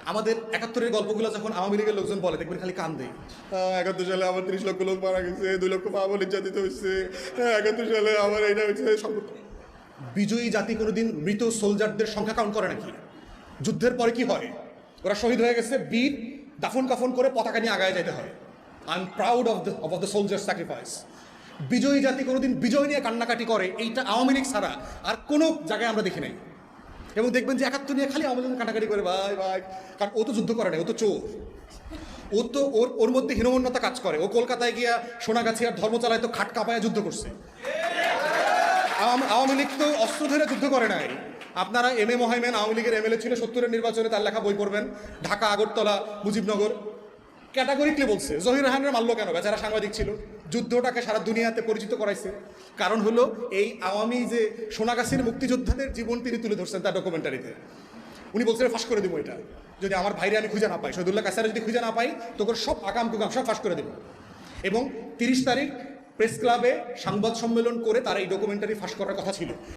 আমাদের ৭১-এর গল্পগুলো যখন আওয়ামী লীগের লোকজন বলে দেখবেন খালি কান্দে। ৭১ সালে আমার ৩০ লক্ষ লোক মারা গেছে, ২ লক্ষ মা-বোন নির্যাতিত হয়েছে, ৭১ সালে আমার এইটা হয়েছে সব। বিজয়ী জাতি কোনোদিন মৃত সোলজারদের সংখ্যা কাউন্ট করে নাকি? যুদ্ধের পরে কি হয়? ওরা শহীদ হয়ে গেছে, বীর দাফন কাফন করে পতাকা নিয়ে আগায় যেতে হয়। I am proud of the soldier sacrifice. বিজয়ী জাতি কোনোদিন বিজয় নিয়ে কান্নাকাটি করে, এইটা আওয়ামী লীগ ছাড়া আর কোনো জায়গায় আমরা দেখি নাই। এবং দেখবেন যে ৭১ নিয়ে খালি আওয়ামী লীগ কান্নাকাটি করে, ভাই ভাই, কারণ ও তো যুদ্ধ করে না, ও তো চোর। ও তো ওর মধ্যে হীনমন্যতা কাজ করে। ও কলকাতায় গিয়া সোনাগাছি আর ধর্মচালায় তো খাট কাঁপায় যুদ্ধ করছে। আওয়ামী লীগ তো অস্ত্র ধরে যুদ্ধ করে নাই। আপনারা মোহাইমেন আওয়ামী লীগের এমএলএ ছিল ৭০-এর নির্বাচনে, তার লেখা বই পড়বেন, ঢাকা, আগরতলা, মুজিবনগর, ক্যাটাগরিকলি বলছে জহির রায়হানের মারলো কেন? বেচারা সাংবাদিক ছিল, যুদ্ধটাকে সারা দুনিয়াতে পরিচিত করাইছে। কারণ হলো এই আওয়ামী যে সোনাগাছির মুক্তিযোদ্ধাদের জীবন তিনি তুলে ধরছেন তার ডকুমেন্টারিতে। উনি বলছেন ফাঁস করে দিব এটা, যদি আমার ভাইরে আমি খুঁজে না পাই, শহীদুল্লাহ কাসারে যদি খুঁজে না পাই, তোকে সব আকাম কুকাম সব ফাঁস করে দেব। এবং ৩০ তারিখ প্রেস ক্লাবে সংবাদ সম্মেলন করে তার এই ডকুমেন্টারি ফাঁস করার কথা ছিল।